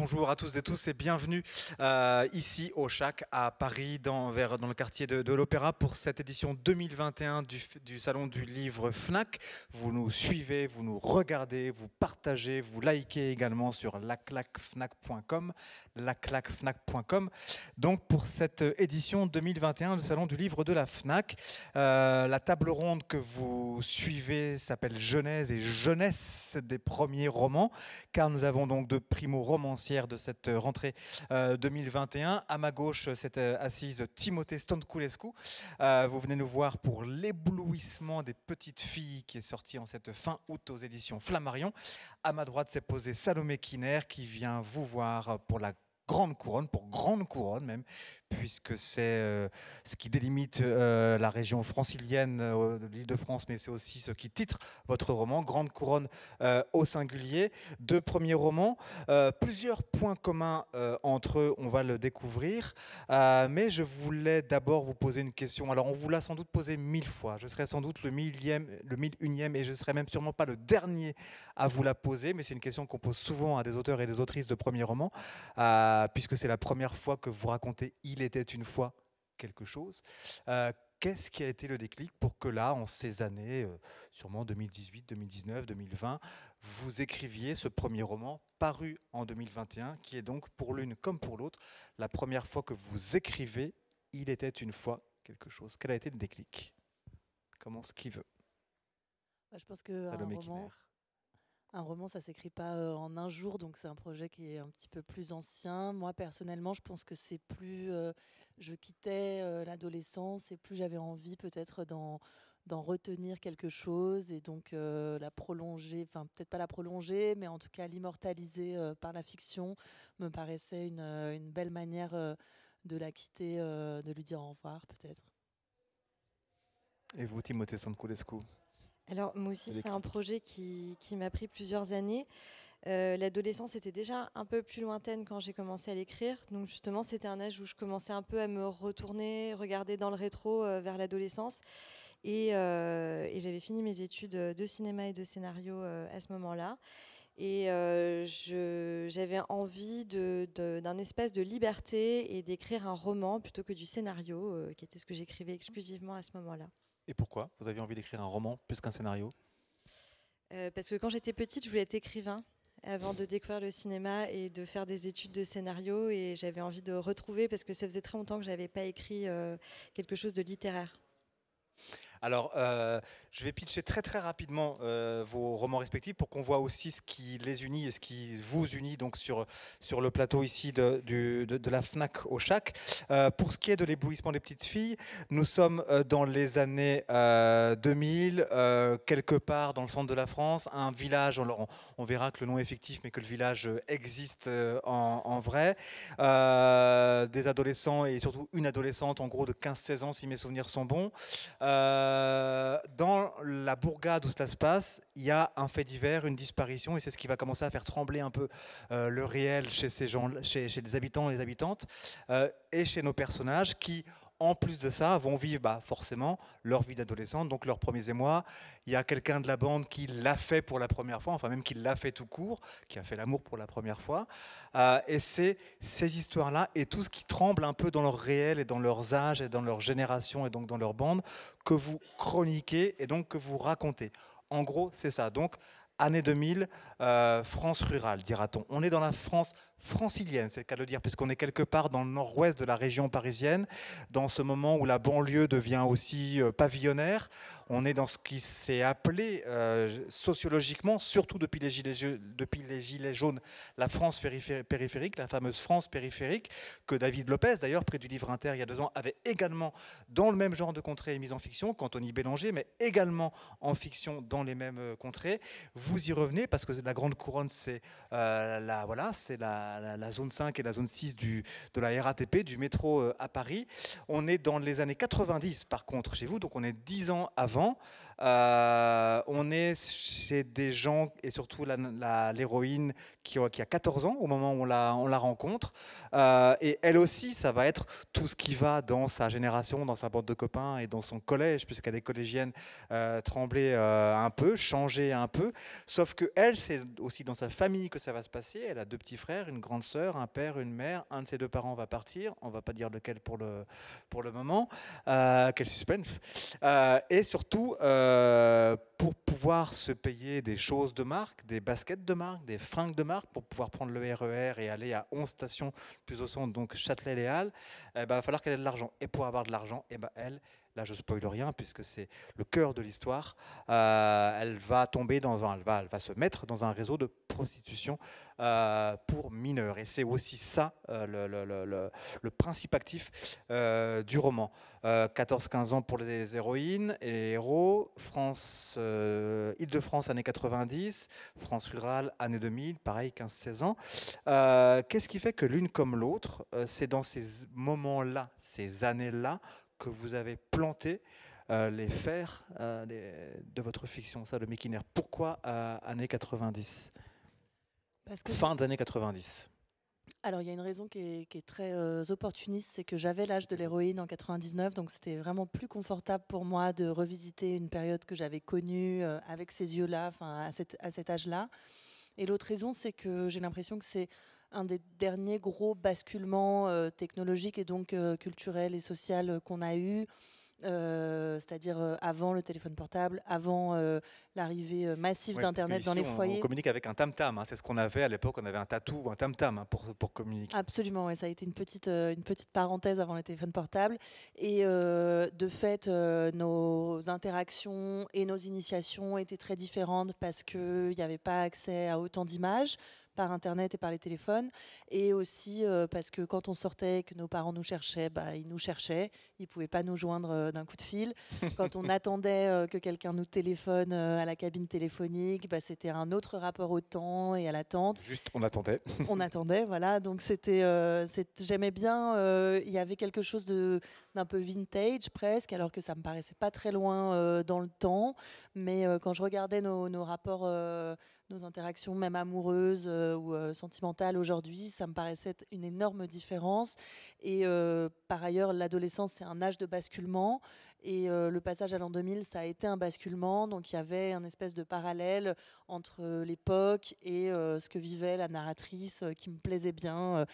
bonjour à tous et tous et bienvenue ici au Chac à Paris dans le quartier de l'Opéra pour cette édition 2021 du Salon du Livre FNAC. Vous nous suivez, vous nous regardez, vous partagez, vous likez également sur laclacfnac.com. Donc pour cette édition 2021 du Salon du Livre de la FNAC, la table ronde que vous suivez s'appelle Genèse et jeunesse des premiers romans, car nous avons donc deux primo-romancières de cette rentrée 2021. À ma gauche, c'est assise Timothée Stanculescu. Vous venez nous voir pour L'éblouissement des petites filles, qui est sorti en cette fin août aux éditions Flammarion. À ma droite, c'est posé Salomé Kiner, qui vient vous voir pour la Grande Couronne, pour Grande Couronne même, puisque c'est ce qui délimite la région francilienne de l'Île-de-France, mais c'est aussi ce qui titre votre roman, Grande Couronne au singulier. Deux premiers romans, plusieurs points communs entre eux, on va le découvrir, mais je voulais d'abord vous poser une question. Alors on vous l'a sans doute posée 1000 fois, je serai sans doute le 1001e et je ne serai même sûrement pas le dernier à vous la poser, mais c'est une question qu'on pose souvent à des auteurs et des autrices de premiers romans, puisque c'est la première fois que vous racontez Il était une fois quelque chose. Qu'est-ce qui a été le déclic pour que là, en ces années, sûrement 2018, 2019, 2020, vous écriviez ce premier roman paru en 2021, qui est donc pour l'une comme pour l'autre la première fois que vous écrivez Il était une fois quelque chose. Quel a été le déclic? Commence qui veut. Je pense qu'un Salomé roman, Kiner. un roman, ça s'écrit pas en un jour, donc c'est un projet qui est un petit peu plus ancien. Moi, personnellement, je pense que c'est plus je quittais l'adolescence et plus j'avais envie peut-être d'en retenir quelque chose et donc la prolonger, enfin peut-être pas la prolonger, mais en tout cas l'immortaliser par la fiction me paraissait une belle manière de la quitter, de lui dire au revoir peut-être. Et vous, Timothée Stanculescu? Alors moi aussi, Le c'est un déclic. projet qui m'a pris plusieurs années. L'adolescence était déjà un peu plus lointaine quand j'ai commencé à l'écrire. Donc justement, c'était un âge où je commençais un peu à me retourner, regarder dans le rétro vers l'adolescence. Et j'avais fini mes études de cinéma et de scénario à ce moment-là. Et j'avais envie d'un espace de liberté et d'écrire un roman plutôt que du scénario, qui était ce que j'écrivais exclusivement à ce moment-là. Et pourquoi vous aviez envie d'écrire un roman plus qu'un scénario? Parce que quand j'étais petite, je voulais être écrivain avant de découvrir le cinéma et de faire des études de scénario. Et j'avais envie de retrouver, parce que ça faisait très longtemps que je n'avais pas écrit quelque chose de littéraire. Alors, je vais pitcher très très rapidement vos romans respectifs pour qu'on voit aussi ce qui les unit et ce qui vous unit donc sur le plateau ici de la FNAC au Chac. Pour ce qui est de l'éblouissement des petites filles, nous sommes dans les années 2000, quelque part dans le centre de la France, un village, on verra que le nom est fictif mais que le village existe en vrai. Des adolescents et surtout une adolescente en gros de 15-16 ans si mes souvenirs sont bons. Dans la bourgade où cela se passe, il y a un fait divers, une disparition, et c'est ce qui va commencer à faire trembler un peu le réel chez ces gens, chez les habitants et les habitantes, et chez nos personnages qui, en plus de ça, vont vivre forcément leur vie d'adolescente, donc leurs premiers émois. Il y a quelqu'un de la bande qui l'a fait pour la première fois, enfin même qui l'a fait tout court, qui a fait l'amour pour la première fois. Et c'est ces histoires-là et tout ce qui tremble un peu dans leur réel et dans leurs âges et dans leur génération et donc dans leur bande que vous chroniquez et donc que vous racontez. En gros, c'est ça. Donc, année 2000, France rurale, dira-t-on. On est dans la France francilienne, c'est le cas de le dire, puisqu'on est quelque part dans le nord-ouest de la région parisienne, dans ce moment où la banlieue devient aussi pavillonnaire. On est dans ce qui s'est appelé sociologiquement, surtout depuis les gilets jaunes, la France périphérique, la fameuse France périphérique, que David Lopez, d'ailleurs, près du Livre Inter il y a 2 ans, avait également dans le même genre de contrées mise en fiction qu'Anthony Bélanger, mais également en fiction dans les mêmes contrées. Vous y revenez parce que la Grande Couronne, c'est la zone 5 et la zone 6 de la RATP, du métro à Paris. On est dans les années 90 par contre chez vous, donc on est 10 ans avant. On est chez des gens, et surtout l'héroïne qui a 14 ans au moment où on la rencontre. Et elle aussi, ça va être tout ce qui va dans sa génération, dans sa bande de copains et dans son collège, puisqu'elle est collégienne, trembler un peu, changer un peu. Sauf que elle, c'est aussi dans sa famille que ça va se passer. Elle a 2 petits frères, une grande sœur, un père, une mère. Un de ses 2 parents va partir. On va pas dire lequel pour le moment. Quel suspense. Et surtout, pour pouvoir se payer des choses de marque, des baskets de marque, des fringues de marque, pour pouvoir prendre le RER et aller à 11 stations plus au centre, donc Châtelet-Les Halles, il va falloir qu'elle ait de l'argent. Et pour avoir de l'argent, elle, là je spoil rien puisque c'est le cœur de l'histoire, elle va tomber elle va se mettre dans un réseau de prostitution pour mineurs. Et c'est aussi ça le principe actif du roman. 14-15 ans pour les héroïnes et les héros, Île-de-France années 90, France rurale années 2000, pareil 15-16 ans. Qu'est-ce qui fait que l'une comme l'autre, c'est dans ces moments-là, ces années-là, que vous avez planté les fers de votre fiction, ça, le Mekiner. Pourquoi années 90 ? Fin des années 90. Alors, il y a une raison qui est très opportuniste, c'est que j'avais l'âge de l'héroïne en 99, donc c'était vraiment plus confortable pour moi de revisiter une période que j'avais connue avec ces yeux-là, à cet âge-là. Et l'autre raison, c'est que j'ai l'impression que c'est un des derniers gros basculements technologiques et donc culturels et sociaux qu'on a eu. C'est-à-dire avant le téléphone portable, avant l'arrivée massive d'Internet dans les foyers. On communique avec un tam-tam, c'est ce qu'on avait à l'époque, on avait un tatou ou un tam-tam pour communiquer. Absolument, ça a été une petite parenthèse avant le téléphone portable. Et de fait, nos interactions et nos initiations étaient très différentes parce qu'il n'y avait pas accès à autant d'images par Internet et par les téléphones, et aussi parce que quand on sortait, que nos parents nous cherchaient, ils nous cherchaient, ils ne pouvaient pas nous joindre d'un coup de fil. Quand on attendait que quelqu'un nous téléphone à la cabine téléphonique, c'était un autre rapport au temps et à l'attente. Juste, on attendait. On attendait, voilà. Donc j'aimais bien, il y avait quelque chose d'un peu vintage presque, alors que ça me paraissait pas très loin dans le temps. Mais quand je regardais nos rapports, nos interactions même amoureuses ou sentimentales aujourd'hui, ça me paraissait être une énorme différence. Et par ailleurs, l'adolescence, c'est un âge de basculement. Et le passage à l'an 2000, ça a été un basculement. Donc il y avait un espèce de parallèle entre l'époque et ce que vivait la narratrice qui me plaisait bien.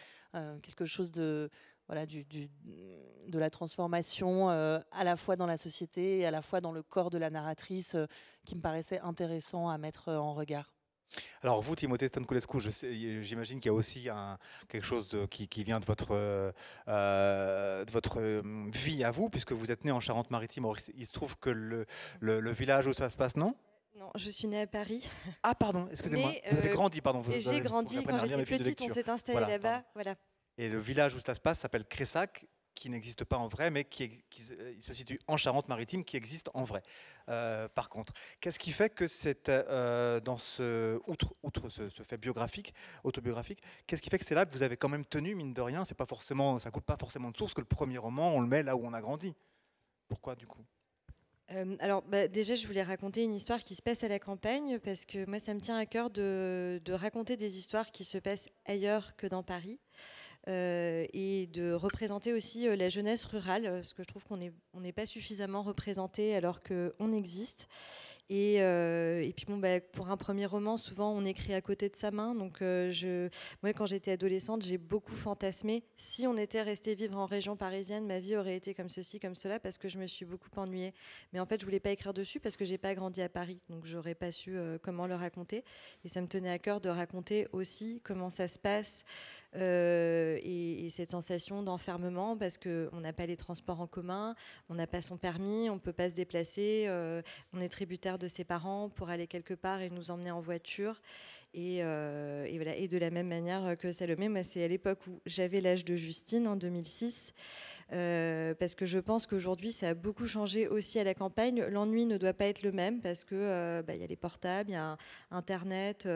Quelque chose de la transformation à la fois dans la société et à la fois dans le corps de la narratrice qui me paraissait intéressant à mettre en regard. Alors vous, Timothée Stanculescu, j'imagine qu'il y a aussi quelque chose qui vient de votre vie à vous, puisque vous êtes né en Charente-Maritime. Il se trouve que le village où ça se passe, non ? Non, je suis née à Paris. Ah pardon, excusez-moi. Vous avez grandi, pardon. J'ai grandi quand j'étais petite, on s'est installé là-bas. Voilà. Et le village où ça se passe s'appelle Cressac, qui n'existe pas en vrai, mais qui se situe en Charente-Maritime, qui existe en vrai. Par contre, qu'est-ce qui fait que c'est outre ce fait autobiographique, qu'est-ce qui fait que c'est là que vous avez quand même tenu, mine de rien, ça coûte pas forcément de source que le premier roman, on le met là où on a grandi. Pourquoi du coup ? Alors déjà, je voulais raconter une histoire qui se passe à la campagne, parce que moi, ça me tient à cœur de raconter des histoires qui se passent ailleurs que dans Paris. Et de représenter aussi la jeunesse rurale, parce que je trouve qu'on n'est pas suffisamment représenté alors qu'on existe. Et puis pour un premier roman, souvent on écrit à côté de sa main. Donc moi, quand j'étais adolescente, j'ai beaucoup fantasmé. Si on était resté vivre en région parisienne, ma vie aurait été comme ceci, comme cela, parce que je me suis beaucoup ennuyée. Mais en fait, je voulais pas écrire dessus parce que j'ai pas grandi à Paris, donc j'aurais pas su comment le raconter. Et ça me tenait à cœur de raconter aussi comment ça se passe. Et cette sensation d'enfermement, parce qu'on n'a pas les transports en commun, on n'a pas son permis, on ne peut pas se déplacer, on est tributaire de ses parents pour aller quelque part et nous emmener en voiture. Voilà. Et de la même manière que Salomé, moi, c'est à l'époque où j'avais l'âge de Justine, en 2006. Parce que je pense qu'aujourd'hui, ça a beaucoup changé aussi à la campagne. L'ennui ne doit pas être le même parce que y a les portables, il y a Internet.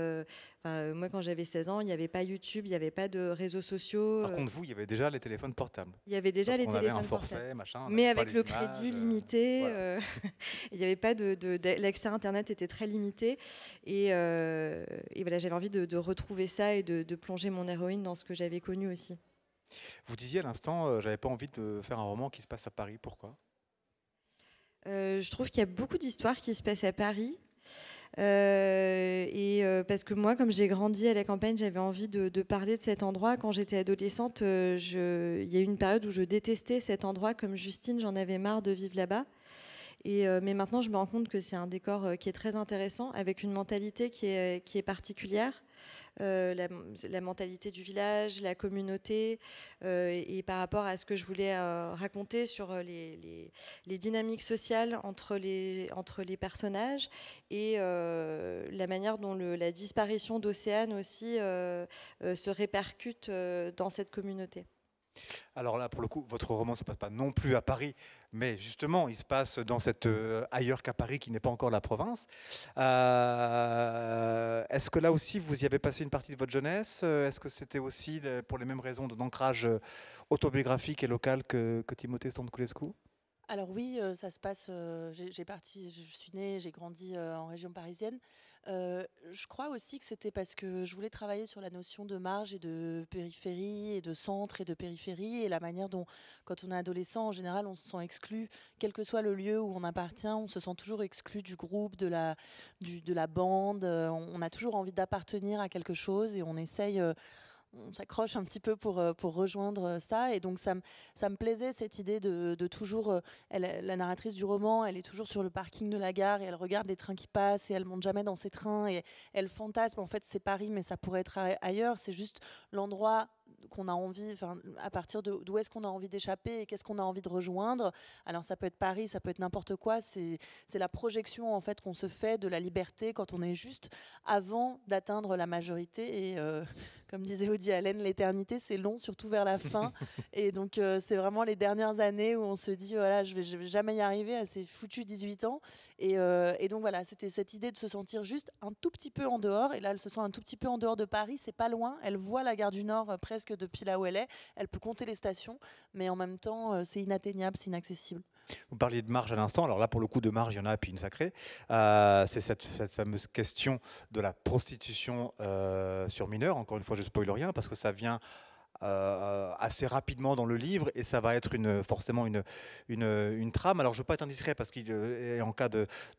Moi, quand j'avais 16 ans, il n'y avait pas YouTube, il n'y avait pas de réseaux sociaux. Par contre, vous, il y avait déjà les téléphones portables. Il y avait déjà Donc les on avait un téléphones forfait, portables. machin. Mais pas avec les le images, crédit limité, voilà. il n'y avait pas l'accès à Internet était très limité. Et voilà, j'avais envie de retrouver ça et de plonger mon héroïne dans ce que j'avais connu aussi. Vous disiez à l'instant, j'avais pas envie de faire un roman qui se passe à Paris. Pourquoi ? Je trouve qu'il y a beaucoup d'histoires qui se passent à Paris. Parce que moi, comme j'ai grandi à la campagne, j'avais envie de parler de cet endroit. Quand j'étais adolescente, il y a eu une période où je détestais cet endroit. Comme Justine, j'en avais marre de vivre là-bas. Mais maintenant, je me rends compte que c'est un décor qui est très intéressant, avec une mentalité qui est particulière. La mentalité du village, la communauté, et par rapport à ce que je voulais raconter sur les dynamiques sociales entre les personnages et la manière dont la disparition d'Océane aussi se répercute dans cette communauté. Alors là, pour le coup, votre roman ne se passe pas non plus à Paris, mais justement, il se passe dans cette ailleurs qu'à Paris, qui n'est pas encore la province. Est-ce que là aussi, vous y avez passé une partie de votre jeunesse ? Est-ce que c'était aussi pour les mêmes raisons d'ancrage autobiographique et local que Timothée Stanculescu ? Alors oui, ça se passe. Je suis née, j'ai grandi en région parisienne. Je crois aussi que c'était parce que je voulais travailler sur la notion de marge et de périphérie et de centre et de périphérie et la manière dont, quand on est adolescent, en général, on se sent exclu, quel que soit le lieu où on appartient, on se sent toujours exclu du groupe, de la bande. On a toujours envie d'appartenir à quelque chose et on essaye. On s'accroche un petit peu pour rejoindre ça. Et donc, ça me plaisait, cette idée de toujours... la narratrice du roman, elle est toujours sur le parking de la gare et elle regarde les trains qui passent et elle monte jamais dans ses trains et elle fantasme. En fait, c'est Paris, mais ça pourrait être ailleurs. C'est juste l'endroit qu'on a envie, à partir d'où est-ce qu'on a envie d'échapper et qu'est-ce qu'on a envie de rejoindre. Alors, ça peut être Paris, ça peut être n'importe quoi. C'est la projection, en fait, qu'on se fait de la liberté quand on est juste avant d'atteindre la majorité. Et comme disait Woody Allen, l'éternité, c'est long, surtout vers la fin. Et donc, c'est vraiment les dernières années où on se dit, voilà, je vais jamais y arriver à ces foutus 18 ans. Et donc, voilà, c'était cette idée de se sentir juste un tout petit peu en dehors. Et là, elle se sent un tout petit peu en dehors de Paris. C'est pas loin. Elle voit la gare du Nord presque depuis là où elle est. Elle peut compter les stations. Mais en même temps, c'est inatteignable, c'est inaccessible. Vous parliez de marge à l'instant, alors là pour le coup de marge il y en a puis une sacrée, c'est cette fameuse question de la prostitution sur mineurs, encore une fois je spoil rien parce que ça vient assez rapidement dans le livre et ça va être forcément une trame. Alors je ne veux pas être indiscret parce qu'il est en cas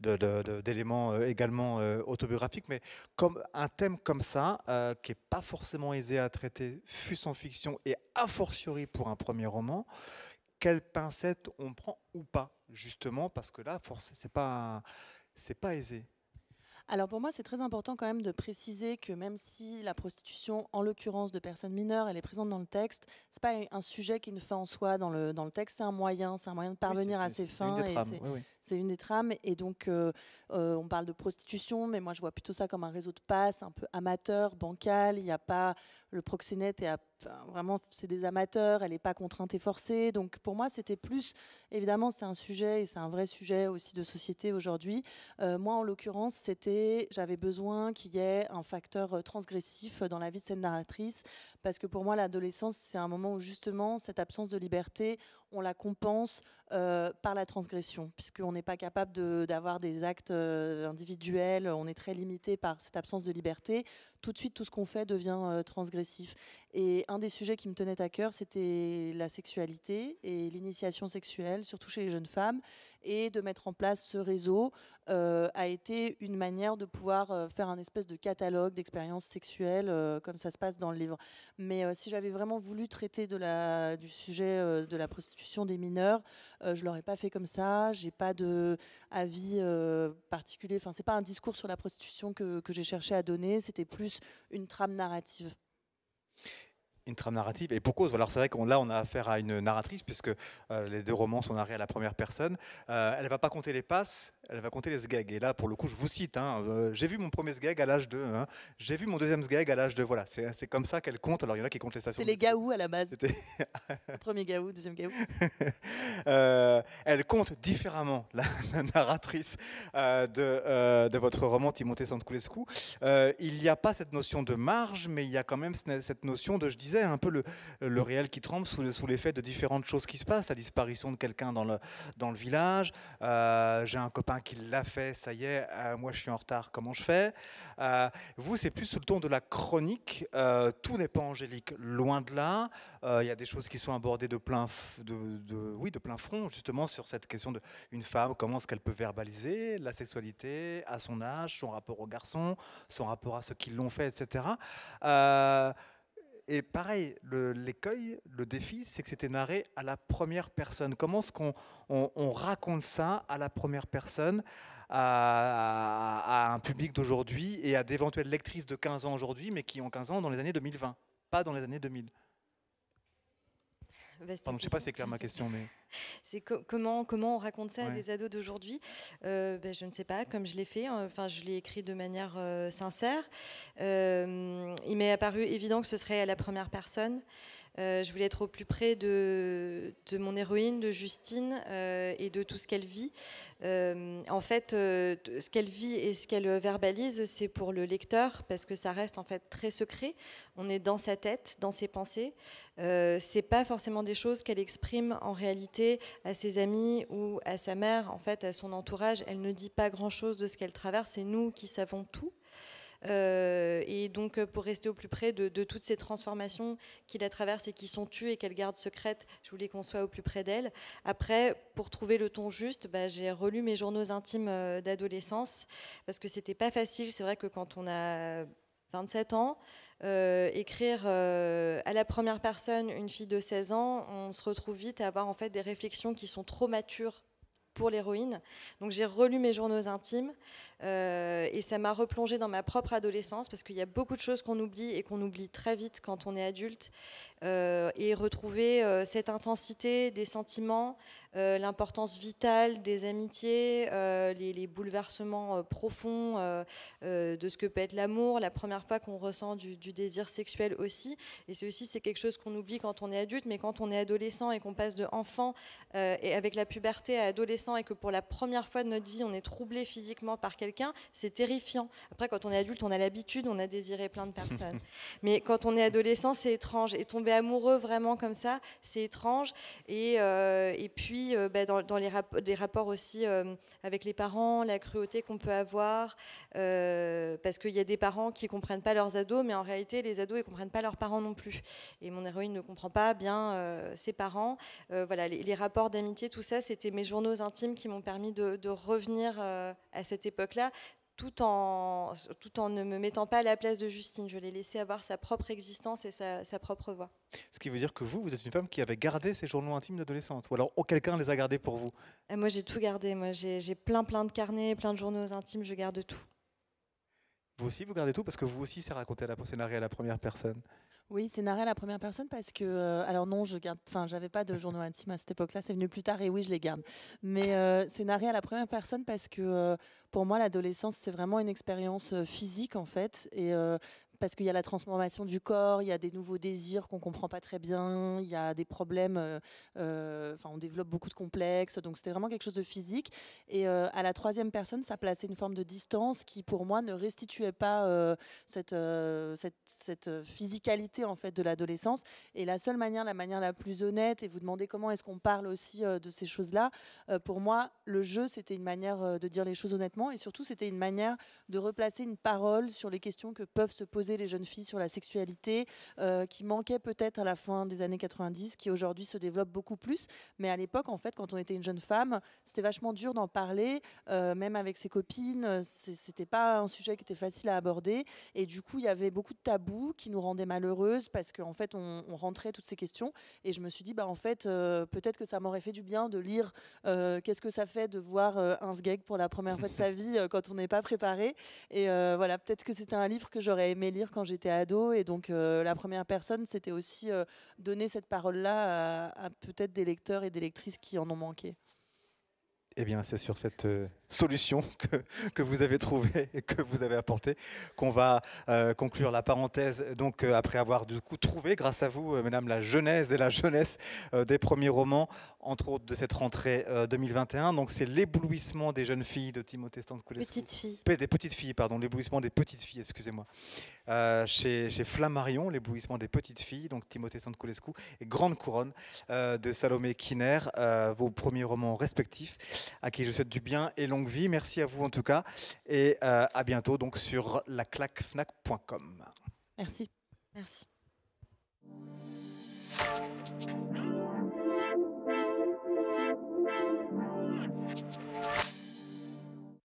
d'éléments également autobiographiques, mais comme un thème comme ça qui n'est pas forcément aisé à traiter, fût-ce en fiction et a fortiori pour un premier roman, quelle pincette on prend ou pas, justement, parce que là, c'est pas aisé. Alors pour moi, c'est très important quand même de préciser que même si la prostitution, en l'occurrence de personnes mineures, elle est présente dans le texte, c'est pas un sujet qui ne fait en soi dans le texte, c'est un moyen de parvenir à ses fins. C'est une des trames. Et donc, on parle de prostitution, mais moi, je vois plutôt ça comme un réseau de passe, un peu amateur, bancal. Il n'y a pas... Le proxénète, vraiment, c'est des amateurs, elle n'est pas contrainte et forcée. Donc, pour moi, c'était plus... Évidemment, c'est un sujet, et c'est un vrai sujet aussi de société aujourd'hui. Moi, en l'occurrence, j'avais besoin qu'il y ait un facteur transgressif dans la vie de cette narratrice, parce que pour moi, l'adolescence, c'est un moment où, justement, cette absence de liberté, on la compense par la transgression, puisqu'on n'est pas capable d'avoir des actes individuels, on est très limité par cette absence de liberté. Tout de suite, tout ce qu'on fait devient transgressif. Et un des sujets qui me tenait à cœur, c'était la sexualité et l'initiation sexuelle, surtout chez les jeunes femmes. Et de mettre en place ce réseau a été une manière de pouvoir faire un espèce de catalogue d'expériences sexuelles, comme ça se passe dans le livre. Mais si j'avais vraiment voulu traiter du sujet de la prostitution des mineurs, je ne l'aurais pas fait comme ça. Je n'ai pas d'avis particulier. Enfin, ce n'est pas un discours sur la prostitution que j'ai cherché à donner. C'était plus une trame narrative. Une trame narrative, et pour cause. Alors c'est vrai qu'on là on a affaire à une narratrice puisque les deux romans sont narrés à la première personne. Elle ne va pas compter les passes, elle va compter les sgags. Et là pour le coup je vous cite, hein, j'ai vu mon premier sgag à l'âge de, hein, j'ai vu mon deuxième sgag à l'âge de, voilà, c'est comme ça qu'elle compte. Alors il y en a qui comptent les stations. C'est les gaous à la base. C'était Le premier gaou, deuxième gaou. elle compte différemment, la narratrice de votre roman Timothée Santculescu. Il n'y a pas cette notion de marge, mais il y a quand même cette notion de, je disais, un peu le réel qui tremble sous l'effet de différentes choses qui se passent, la disparition de quelqu'un dans le village, j'ai un copain qui l'a fait, ça y est, moi je suis en retard, comment je fais? Vous, c'est plus sous le ton de la chronique, tout n'est pas angélique, loin de là, il y a des choses qui sont abordées de plein front, justement, sur cette question d'une femme, comment est-ce qu'elle peut verbaliser la sexualité à son âge, son rapport aux garçons, son rapport à ceux qui l'ont fait, etc. Et pareil, l'écueil, le défi, c'est que c'était narré à la première personne. Comment est-ce qu'on raconte ça à la première personne à un public d'aujourd'hui et à d'éventuelles lectrices de 15 ans aujourd'hui, mais qui ont 15 ans dans les années 2020, pas dans les années 2000? Pardon, je ne sais pas si c'est clair ma question, mais... C'est comment on raconte ça à Ouais. des ados d'aujourd'hui? Je ne sais pas, comme je l'ai fait. Enfin, je l'ai écrit de manière sincère. Il m'est apparu évident que ce serait à la première personne. Je voulais être au plus près de mon héroïne, de Justine, et de tout ce qu'elle vit. En fait, ce qu'elle vit et ce qu'elle verbalise, c'est pour le lecteur, parce que ça reste en fait très secret. On est dans sa tête, dans ses pensées. C'est pas forcément des choses qu'elle exprime en réalité à ses amis ou à sa mère, en fait, à son entourage. Elle ne dit pas grand-chose de ce qu'elle traverse. C'est nous qui savons tout. Et donc pour rester au plus près de toutes ces transformations qui la traversent et qui sont tues et qu'elle garde secrètes, je voulais qu'on soit au plus près d'elle. Après, pour trouver le ton juste, j'ai relu mes journaux intimes d'adolescence parce que c'était pas facile. C'est vrai que quand on a 27 ans, écrire à la première personne une fille de 16 ans, on se retrouve vite à avoir en fait des réflexions qui sont trop matures pour l'héroïne. Donc j'ai relu mes journaux intimes et ça m'a replongée dans ma propre adolescence parce qu'il y a beaucoup de choses qu'on oublie et qu'on oublie très vite quand on est adulte. Et retrouver cette intensité des sentiments, l'importance vitale des amitiés, les bouleversements profonds de ce que peut être l'amour, la première fois qu'on ressent du désir sexuel aussi. Et c'est quelque chose qu'on oublie quand on est adulte, mais quand on est adolescent et qu'on passe de enfant et avec la puberté à adolescent et que pour la première fois de notre vie on est troublé physiquement par quelqu'un, c'est terrifiant. Après, quand on est adulte, on a l'habitude, on a désiré plein de personnes. Mais quand on est adolescent, c'est étrange. Et tomber amoureux vraiment comme ça, c'est étrange. Et puis, dans les rapports aussi avec les parents, la cruauté qu'on peut avoir, parce qu'il y a des parents qui ne comprennent pas leurs ados, mais en réalité, les ados, ils ne comprennent pas leurs parents non plus. Et mon héroïne ne comprend pas bien ses parents. Voilà, les rapports d'amitié, tout ça, c'était mes journaux intimes qui m'ont permis de revenir à cette époque-là, tout en ne me mettant pas à la place de Justine. Je l'ai laissée avoir sa propre existence et sa propre voix. Ce qui veut dire que vous êtes une femme qui avait gardé ces journaux intimes d'adolescente, ou alors quelqu'un les a gardés pour vous? Et moi, j'ai tout gardé. Moi, j'ai plein de carnets, plein de journaux intimes. Je garde tout. Vous aussi, vous gardez tout parce que vous aussi, c'est narré à la première personne. Oui, c'est narré à la première personne parce que, alors non, j'avais pas de journaux intimes à cette époque-là, c'est venu plus tard et oui, je les garde. Mais c'est narré à la première personne parce que pour moi, l'adolescence, c'est vraiment une expérience physique en fait. Et parce qu'il y a la transformation du corps, il y a des nouveaux désirs qu'on comprend pas très bien, il y a des problèmes, on développe beaucoup de complexes, donc c'était vraiment quelque chose de physique. Et à la troisième personne, ça plaçait une forme de distance qui, pour moi, ne restituait pas cette physicalité en fait de l'adolescence. Et la manière la plus honnête, et vous demandez comment est-ce qu'on parle aussi de ces choses-là, pour moi, le jeu, c'était une manière de dire les choses honnêtement, et surtout, c'était une manière de replacer une parole sur les questions que peuvent se poser les jeunes filles sur la sexualité, qui manquait peut-être à la fin des années 90, qui aujourd'hui se développe beaucoup plus. Mais à l'époque, en fait, quand on était une jeune femme, c'était vachement dur d'en parler, même avec ses copines. C'était pas un sujet qui était facile à aborder. Et du coup, il y avait beaucoup de tabous qui nous rendaient malheureuses parce qu'en fait, on rentrait toutes ces questions. Et je me suis dit, en fait, peut-être que ça m'aurait fait du bien de lire qu'est-ce que ça fait de voir un sgeg pour la première fois de sa vie quand on n'est pas préparé. Et voilà, peut-être que c'était un livre que j'aurais aimé lire quand j'étais ado. Et donc, la première personne, c'était aussi donner cette parole-là à peut-être des lecteurs et des lectrices qui en ont manqué. Eh bien, c'est sur cette solution que vous avez trouvée et que vous avez apportée qu'on va conclure la parenthèse. Donc, après avoir du coup trouvé, grâce à vous, mesdames, la genèse et la jeunesse des premiers romans, entre autres de cette rentrée 2021. Donc, c'est l'éblouissement des jeunes filles de Timothée Stanculescu. Petites filles. Des petites filles, pardon, l'éblouissement des petites filles, excusez-moi. Chez Flammarion, l'éblouissement des petites filles, donc Timothée Stanculescu, et Grande Couronne de Salomé Kiner, vos premiers romans respectifs, à qui je souhaite du bien et longue vie. Merci à vous en tout cas, et à bientôt donc sur laclaquefnac.com. Merci. Merci.